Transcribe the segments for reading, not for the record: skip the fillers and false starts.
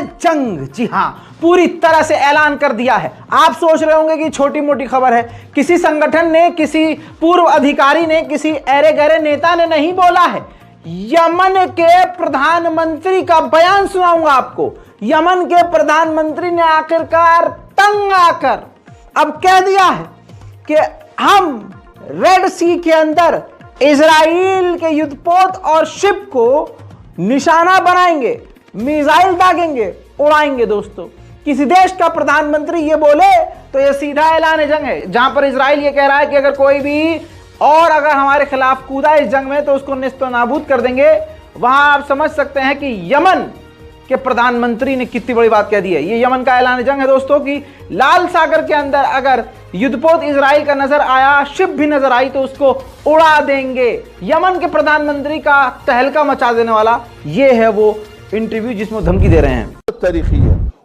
जंग, जी हां, पूरी तरह से ऐलान कर दिया है। आप सोच रहे होंगे कि छोटी मोटी खबर है, किसी संगठन ने, किसी पूर्व अधिकारी ने, किसी ऐरे गहरे नेता ने नहीं बोला है। यमन के प्रधानमंत्री का बयान सुनाऊंगा आपको। यमन के प्रधानमंत्री ने आखिरकार तंग आकर अब कह दिया है कि हम रेड सी के अंदर इजराइल के युद्धपोत और शिप को निशाना बनाएंगे, मिसाइल दागेंगे, उड़ाएंगे। दोस्तों, किसी देश का प्रधानमंत्री ये बोले तो ये सीधा ऐलान जंग है। जहां पर इजराइल ये कह रहा है कि अगर कोई भी और अगर हमारे खिलाफ कूदा इस जंग में तो उसको निस्त नाबूद कर देंगे। वहां आप समझ सकते हैं कि यमन के प्रधानमंत्री ने कितनी बड़ी बात कह दी है। ये यमन का ऐलान जंग है दोस्तों कि लाल सागर के अंदर अगर युद्धपोत इजराइल का नजर आया, शिप भी नजर आई, तो उसको उड़ा देंगे। यमन के प्रधानमंत्री का तहलका मचा देने वाला ये है वो इंटरव्यू जिसमें धमकी दे रहे हैं।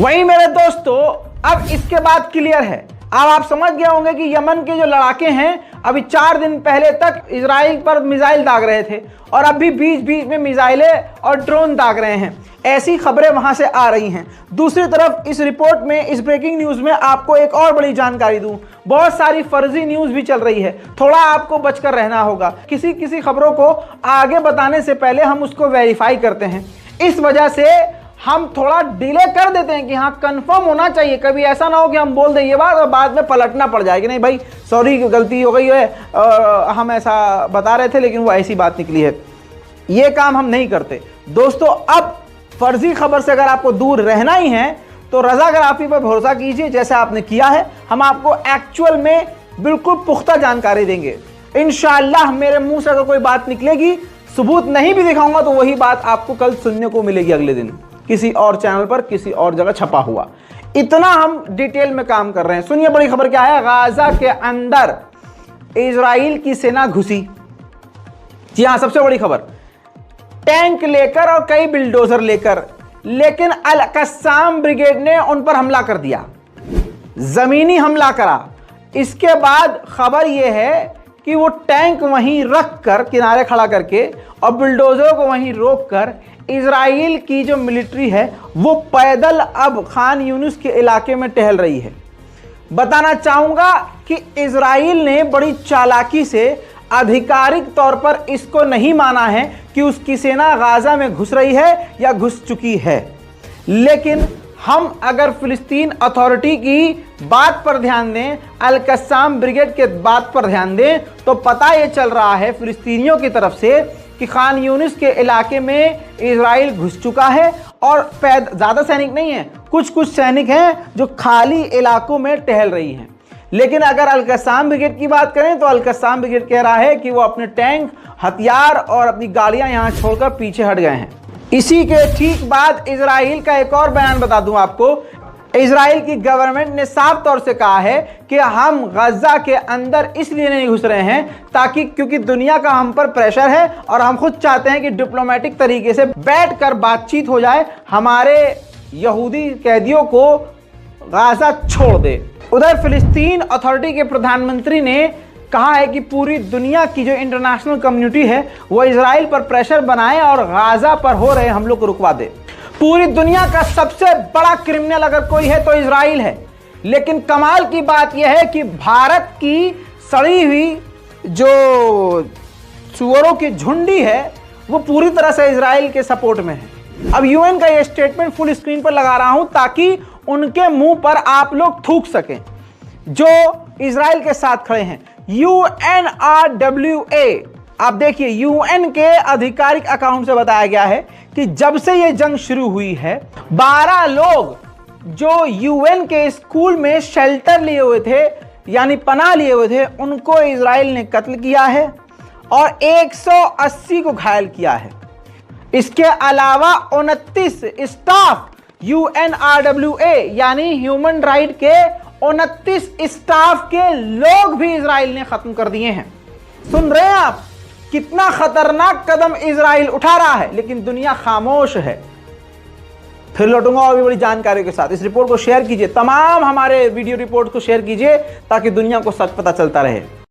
वहीं मेरे दोस्तों अब इसके बाद क्लियर है। अब आप समझ गए होंगे कि यमन के जो लड़ाके हैं अभी 4 दिन पहले तक इजराइल पर मिसाइल दाग रहे थे और अब भी बीच बीच में मिसाइलें और ड्रोन दाग रहे हैं। ऐसी खबरें वहां से आ रही हैं। दूसरी तरफ इस रिपोर्ट में, इस ब्रेकिंग न्यूज में आपको एक और बड़ी जानकारी दूं, बहुत सारी फर्जी न्यूज भी चल रही है। थोड़ा आपको बचकर रहना होगा। किसी खबरों को आगे बताने से पहले हम उसको वेरीफाई करते हैं। इस वजह से हम थोड़ा डिले कर देते हैं कि हाँ कंफर्म होना चाहिए। कभी ऐसा ना हो कि हम बोल दें ये बात और बाद में पलटना पड़ जाए कि नहीं भाई सॉरी गलती हो गई है, हम ऐसा बता रहे थे लेकिन वो ऐसी बात निकली है। ये काम हम नहीं करते दोस्तों। अब फर्जी खबर से अगर आपको दूर रहना ही है तो रजाग्राफी पर भरोसा कीजिए जैसे आपने किया है। हम आपको एक्चुअल में बिल्कुल पुख्ता जानकारी देंगे इंशाअल्लाह। मेरे मुंह से अगर कोई बात निकलेगी, सबूत नहीं भी दिखाऊंगा, तो वही बात आपको कल सुनने को मिलेगी अगले दिन किसी और चैनल पर, किसी और जगह छपा हुआ। इतना हम डिटेल में काम कर रहे हैं। सुनिए बड़ी खबर क्या है। गाजा के अंदर इजराइल की सेना घुसी। जी हां, सबसे बड़ी खबर, टैंक लेकर और कई बिल्डोजर लेकर, लेकिन अल कस्साम ब्रिगेड ने उन पर हमला कर दिया, जमीनी हमला करा। इसके बाद खबर यह है कि वो टैंक वहीं रख कर किनारे खड़ा करके और बिल्डोजरों को वहीं रोककर इजराइल की जो मिलिट्री है वो पैदल अब खान यूनिस के इलाके में टहल रही है। बताना चाहूंगा कि इजराइल ने बड़ी चालाकी से आधिकारिक तौर पर इसको नहीं माना है कि उसकी सेना गाजा में घुस रही है या घुस चुकी है, लेकिन हम अगर फिलिस्तीन अथॉरिटी की बात पर ध्यान दें, अल कस्साम ब्रिगेड के बात पर ध्यान दें, तो पता यह चल रहा है फिलिस्तीनियों की तरफ से कि खान यूनिस के इलाके में इजराइल घुस चुका है और ज़्यादा सैनिक नहीं है, कुछ सैनिक हैं जो खाली इलाकों में टहल रही हैं। लेकिन अगर अल कस्साम ब्रिगेड की बात करें तो अल कस्साम ब्रिगेड कह रहा है कि वो अपने टैंक, हथियार और अपनी गाड़ियां यहां छोड़कर पीछे हट गए हैं। इसी के ठीक बाद इजराइल का एक और बयान बता दूं आपको। इजराइल की गवर्नमेंट ने साफ तौर से कहा है कि हम गजा के अंदर इसलिए नहीं घुस रहे हैं ताकि क्योंकि दुनिया का हम पर प्रेशर है और हम खुद चाहते हैं कि डिप्लोमेटिक तरीके से बैठकर बातचीत हो जाए, हमारे यहूदी कैदियों को गाजा छोड़ दे। उधर फिलिस्तीन अथॉरिटी के प्रधानमंत्री ने कहा है कि पूरी दुनिया की जो इंटरनेशनल कम्युनिटी है वो इजराइल पर प्रेशर बनाए और गाजा पर हो रहे हमलों को रुकवा दे। पूरी दुनिया का सबसे बड़ा क्रिमिनल अगर कोई है तो इजराइल है। लेकिन कमाल की बात यह है कि भारत की सड़ी हुई जो सुअरों की झुंडी है वो पूरी तरह से इजराइल के सपोर्ट में है। अब यूएन का ये स्टेटमेंट फुल स्क्रीन पर लगा रहा हूं ताकि उनके मुंह पर आप लोग थूक सकें जो इजराइल के साथ खड़े हैं। UNRWA, आप देखिए यूएन के आधिकारिक अकाउंट से बताया गया है कि जब से ये जंग शुरू हुई है 12 लोग जो यूएन के स्कूल में शेल्टर लिए हुए थे यानी पनाह लिए हुए थे उनको इजराइल ने कत्ल किया है और 180 को घायल किया है। इसके अलावा 29 स्टाफ UNRWA यानी ह्यूमन राइट के 29 स्टाफ के लोग भी इजराइल ने खत्म कर दिए हैं। सुन रहे हैं आप कितना खतरनाक कदम इजराइल उठा रहा है, लेकिन दुनिया खामोश है। फिर लौटूंगा और भी बड़ी जानकारी के साथ। इस रिपोर्ट को शेयर कीजिए, तमाम हमारे वीडियो रिपोर्ट को शेयर कीजिए ताकि दुनिया को सच पता चलता रहे।